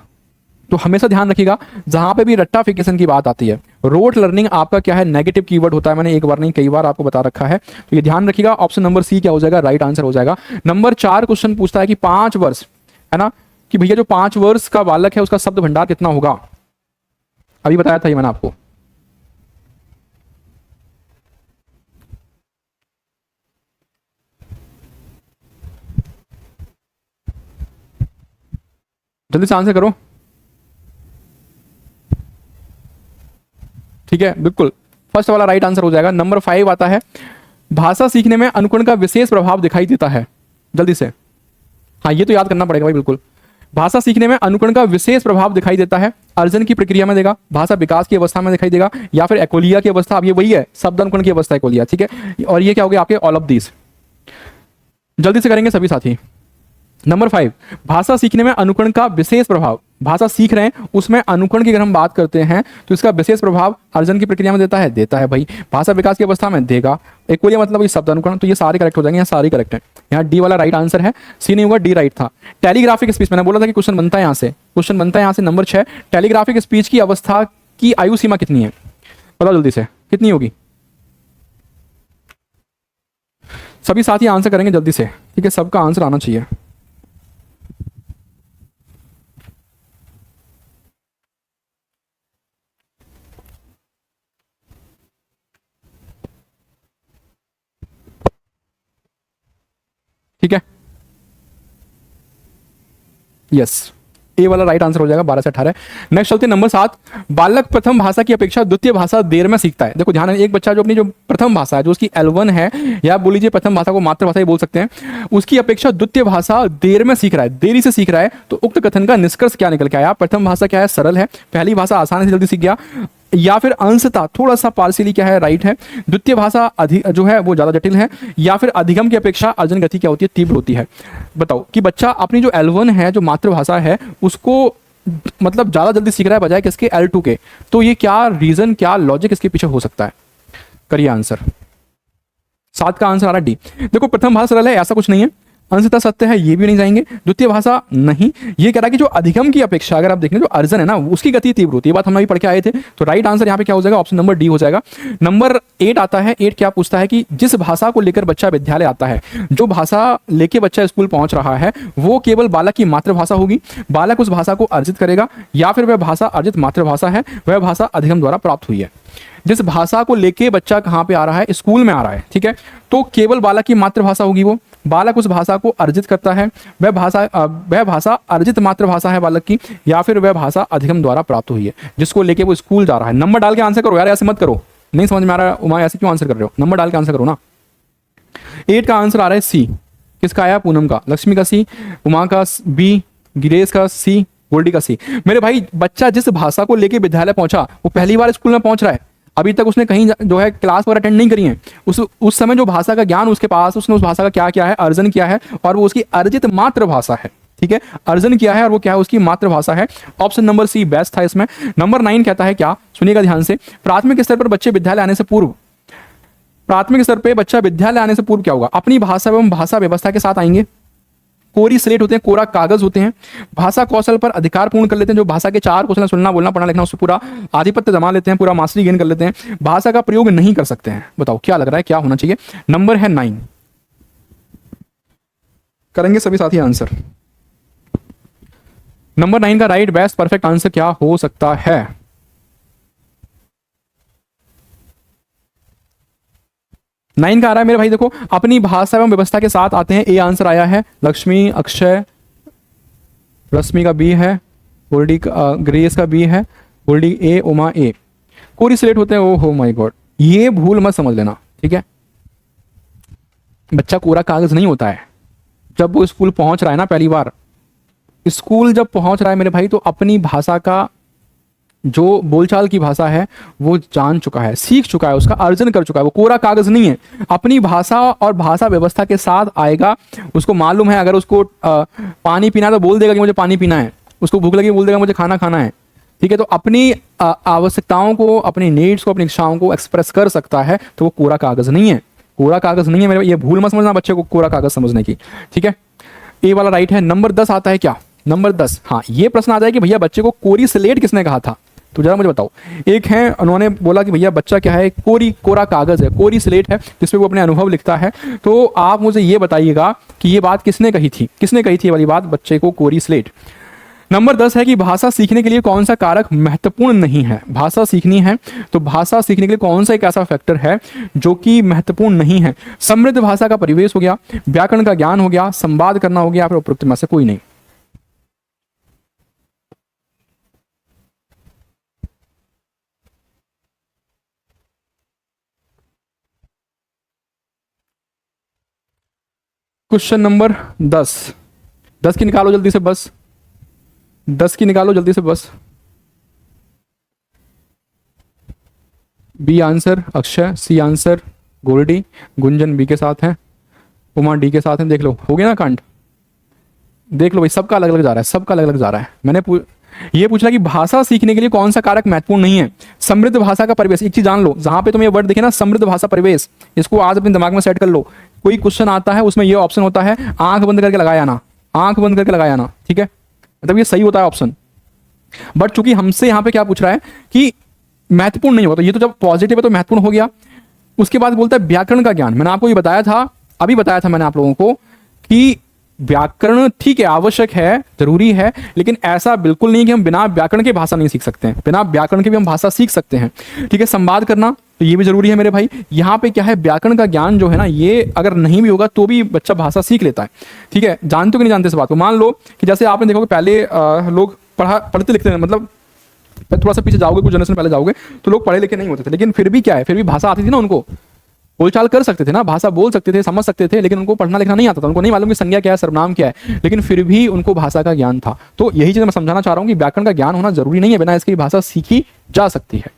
Speaker 1: तो हमेशा ध्यान रखिएगा, जहां पे भी रट्टाफिकेशन की बात आती है, रोट लर्निंग आपका क्या है? नेगेटिव कीवर्ड होता है। मैंने एक बार नहीं कई बार आपको बता रखा है, तो ये ध्यान रखिएगा। ऑप्शन नंबर सी क्या हो जाएगा? राइट आंसर हो जाएगा। नंबर 4 क्वेश्चन पूछता है कि 5 वर्ष, है ना, कि भैया जो 5 वर्ष का बालक है उसका शब्द भंडार कितना होगा? अभी बताया था ये मैंने आपको। जल्दी से आंसर करो, ठीक है, बिल्कुल फर्स्ट वाला राइट आंसर हो जाएगा। नंबर 5 आता है, भाषा सीखने में अनुकरण का विशेष प्रभाव दिखाई देता है। जल्दी से, हाँ ये तो याद करना पड़ेगा भाई, बिल्कुल। भाषा सीखने में अनुकरण का विशेष प्रभाव दिखाई देता है, अर्जन की प्रक्रिया में देगा, भाषा विकास की अवस्था में दिखाई देगा, या फिर एकोलिया की अवस्था। अब ये वही है, शब्द अनुकरण की अवस्था एकोलिया, ठीक है। और ये क्या हो गया आपके? All of these. जल्दी से करेंगे सभी साथी। नंबर 5, भाषा सीखने में अनुकरण का विशेष प्रभाव। भाषा सीख रहे हैं उसमें अनुकरण की अगर हम बात करते हैं तो इसका विशेष प्रभाव अर्जन की प्रक्रिया में देता है, देता है भाई। भाषा विकास की अवस्था में देगा, एकोलिया मतलब ये शब्द अनुकरण। तो ये सारे करेक्ट हो जाएंगे, यहाँ सारे करेक्ट है। यहाँ डी वाला राइट आंसर है, सी नहीं होगा, डी राइट था। टेलीग्राफिक स्पीच, मैंने बोला था कि क्वेश्चन बनता है यहाँ से, क्वेश्चन बनता है यहाँ से। नंबर 6, टेलीग्राफिक स्पीच की अवस्था की आयु सीमा कितनी है? बताओ जल्दी से, कितनी होगी? सभी साथी आंसर करेंगे जल्दी से, ठीक है, सबका आंसर आना चाहिए। ठीक है, यस, ए वाला राइट आंसर हो जाएगा 12 से 18। नेक्स्ट चलते हैं नंबर 7। बालक प्रथम भाषा की अपेक्षा द्वितीय भाषा देर में सीखता है। देखो ध्यान है, एक बच्चा जो अपनी जो प्रथम भाषा है, जो उसकी L1 है, या बोल लीजिए प्रथम भाषा को मातृभाषा ही बोल सकते हैं, उसकी अपेक्षा द्वितीय भाषा देर में सीख रहा है, देरी से सीख रहा है। तो उक्त कथन का निष्कर्ष क्या निकल के आया? प्रथम भाषा क्या है? सरल है, पहली भाषा आसानी से जल्दी सीख गया, या फिर अंशतः थोड़ा सा पार्शियली क्या है? राइट है। द्वितीय भाषा जो है वो ज्यादा जटिल है, या फिर अधिगम की अपेक्षा अर्जन गति क्या होती है? तीव्र होती है। बताओ कि बच्चा अपनी जो L1 है, जो मातृभाषा है, उसको मतलब ज्यादा जल्दी सीख रहा है बजाय किसके? L2 के। तो ये क्या रीजन, क्या लॉजिक इसके पीछे हो सकता है? करिए आंसर। 7 का आंसर आ रहा है डी। देखो प्रथम भाषा सरल है, ऐसा कुछ नहीं है, अंशतः सत्य है, ये भी नहीं जाएंगे। द्वितीय भाषा नहीं, ये कह रहा है कि जो अधिगम की अपेक्षा अगर आप देखें, जो अर्जन है ना, उसकी गति तीव्र होती है। ये बात हम अभी पढ़ के आए थे। तो राइट आंसर यहाँ पे क्या हो जाएगा? ऑप्शन नंबर डी हो जाएगा। नंबर 8 आता है। 8 क्या पूछता है कि जिस भाषा को लेकर बच्चा विद्यालय आता है, जो भाषा लेके बच्चा स्कूल पहुंच रहा है, वो केवल बालक की मातृभाषा होगी, बालक उस भाषा को अर्जित करेगा, या फिर वह भाषा अर्जित मातृभाषा है, वह भाषा अधिगम द्वारा प्राप्त हुई है। जिस भाषा को लेके बच्चा कहाँ पे आ रहा है? स्कूल में आ रहा है, ठीक है। तो केवल बालक की मातृभाषा होगी, वो बालक उस भाषा को अर्जित करता है, वह भाषा अर्जित मातृभाषा है बालक की, या फिर वह भाषा अधिगम द्वारा प्राप्त हुई है, जिसको लेके वो स्कूल जा रहा है। नंबर डाल के आंसर करो यार, ऐसे मत करो, नहीं समझ में आ रहा है उमा, ऐसे क्यों आंसर कर रहे हो? नंबर डाल के आंसर करो ना। 8 का आंसर आ रहा है सी। किसका आया? पूनम का। लक्ष्मी का सी, उमा का बी, गिरेश का सी, गोल्डी का सी। मेरे भाई बच्चा जिस भाषा को लेके विद्यालय पहुंचा, वो पहली बार स्कूल में पहुंच रहा है, अभी तक उसने कहीं जो है क्लास वगैरह अटेंड नहीं करी है। उस समय जो भाषा का ज्ञान उसके पास, उसने उस भाषा का क्या किया है? अर्जन किया है, और वो उसकी अर्जित मातृभाषा है, ठीक है। अर्जन किया है और वो क्या है? उसकी मातृभाषा है। ऑप्शन नंबर सी बेस्ट था इसमें। नंबर 9 कहता है क्या? सुनिएगा ध्यान से। प्राथमिक स्तर पर बच्चे विद्यालय आने से पूर्व, प्राथमिक स्तर पर बच्चा विद्यालय आने से पूर्व क्या होगा? अपनी भाषा एवं भाषा व्यवस्था के साथ आएंगे। कोरी स्लेट होते हैं, कोरा कागज होते हैं। भाषा कौशल पर अधिकार पूर्ण कर लेते हैं, जो भाषा के 4 कौशल, सुनना, बोलना, पढ़ना, लिखना, उससे पूरा आधिपत्य जमा लेते हैं, पूरा मास्टरी गेन कर लेते हैं। भाषा का प्रयोग नहीं कर सकते हैं। बताओ क्या लग रहा है, क्या होना चाहिए? नंबर है 9। करेंगे सभी साथी आंसर। नंबर 9 का राइट बेस्ट परफेक्ट आंसर क्या हो सकता है? नाइन का आ रहा है मेरे भाई। देखो अपनी भाषा एवं व्यवस्था के साथ आते हैं। ए आंसर आया है। लक्ष्मी, अक्षय, रश्मि का बी है, गोल्डी का, ग्रेस का बी है, गोल्डी ए, उमा ए। कोरी स्लेट होते हैं। ओ हो माय गॉड, ये भूल मत समझ लेना, ठीक है। बच्चा कोरा कागज नहीं होता है। जब वो स्कूल पहुंच रहा है ना, पहली बार स्कूल जब पहुंच रहा है मेरे भाई, तो अपनी भाषा का जो बोलचाल की भाषा है वो जान चुका है, सीख चुका है, उसका अर्जन कर चुका है। वो कोरा कागज नहीं है। अपनी भाषा और भाषा व्यवस्था के साथ आएगा। उसको मालूम है अगर उसको पानी पीना है तो बोल देगा कि मुझे पानी पीना है, उसको भूख लगी बोल देगा मुझे खाना खाना है, ठीक है। तो अपनी आवश्यकताओं को, अपनी नीड्स को, अपनी इच्छाओं को एक्सप्रेस कर सकता है। तो वो कोरा कागज नहीं है, कोरा कागज नहीं है मेरे। ये भूल मत समझना बच्चे को कोरा कागज समझने की, ठीक है। ए वाला राइट है। नंबर 10 आता है क्या? नंबर 10, हाँ ये प्रश्न आ जाए कि भैया बच्चे को कोरी स्लेट किसने कहा था? तो जरा मुझे बताओ। एक है, उन्होंने बोला कि भैया बच्चा क्या है? कोरा कागज है, कोरी स्लेट है, जिसपे वो अपने अनुभव लिखता है। तो आप मुझे ये बताइएगा कि ये बात किसने कही थी? किसने कही थी ये वाली बात, बच्चे को कोरी स्लेट? नंबर 10 है कि भाषा सीखने के लिए कौन सा कारक महत्वपूर्ण नहीं है? भाषा सीखनी है तो भाषा सीखने के लिए कौन सा एक ऐसा फैक्टर है जो कि महत्वपूर्ण नहीं है? समृद्ध भाषा का परिवेश हो गया, व्याकरण का ज्ञान हो गया, संवाद करना हो गया, फिर उपरोक्त में से कोई नहीं। क्वेश्चन नंबर 10 की निकालो जल्दी से बस, 10 की निकालो जल्दी से बस। B answer Akshay, C answer Goldy, Gunjan B के साथ है, उमा डी के साथ है। देख लो, हो गया ना कांड? देख लो भाई, सबका अलग अलग जा रहा है, सबका अलग अलग जा रहा है। मैंने ये पूछा कि भाषा सीखने के लिए कौन सा कारक महत्वपूर्ण नहीं है? समृद्ध भाषा का परिवेश। एक चीज जान लो, जहां पे तुम ये वर्ड देखे ना, समृद्ध भाषा परिवेश, इसको आज अपने दिमाग में सेट कर लो। कोई क्वेश्चन आता है उसमें ये ऑप्शन होता है, आंख बंद करके लगाया ना, आंख बंद करके लगाया ना, ठीक है। मतलब ये सही होता है ऑप्शन। बट चूंकि हमसे यहाँ पे क्या पूछ रहा है कि महत्वपूर्ण नहीं होता, ये तो जब पॉजिटिव है तो महत्वपूर्ण हो गया। उसके बाद बोलता है व्याकरण का ज्ञान। मैंने आपको ये बताया था, अभी बताया था मैंने आप लोगों को कि व्याकरण ठीक है, आवश्यक है, जरूरी है, लेकिन ऐसा बिल्कुल नहीं कि हम बिना व्याकरण के भाषा नहीं सीख सकते हैं। बिना व्याकरण के भी हम भाषा सीख सकते हैं, ठीक है। संवाद करना, तो ये भी जरूरी है मेरे भाई। यहाँ पे क्या है, व्याकरण का ज्ञान जो है ना, ये अगर नहीं भी होगा तो भी बच्चा भाषा सीख लेता है। ठीक है, जानते हो कि नहीं जानते इस बात को। मान लो कि जैसे आपने देखा कि पहले लोग पढ़ते लिखते हैं, मतलब थोड़ा सा पीछे जाओगे, कुछ जनरेशन पहले जाओगे तो लोग पढ़े लिखे नहीं होते थे, लेकिन फिर भी क्या है, फिर भी भाषा आती थी ना उनको, बोलचाल कर सकते थे ना, भाषा बोल सकते थे, समझ सकते थे, लेकिन उनको पढ़ना लिखना नहीं आता था, उनको नहीं मालूम कि संज्ञा क्या है, सर्वनाम क्या है, लेकिन फिर भी उनको भाषा का ज्ञान था। तो यही चीज मैं समझाना चाह रहा हूँ कि व्याकरण का ज्ञान होना जरूरी नहीं है, बिना इसकी भाषा सीखी जा सकती है।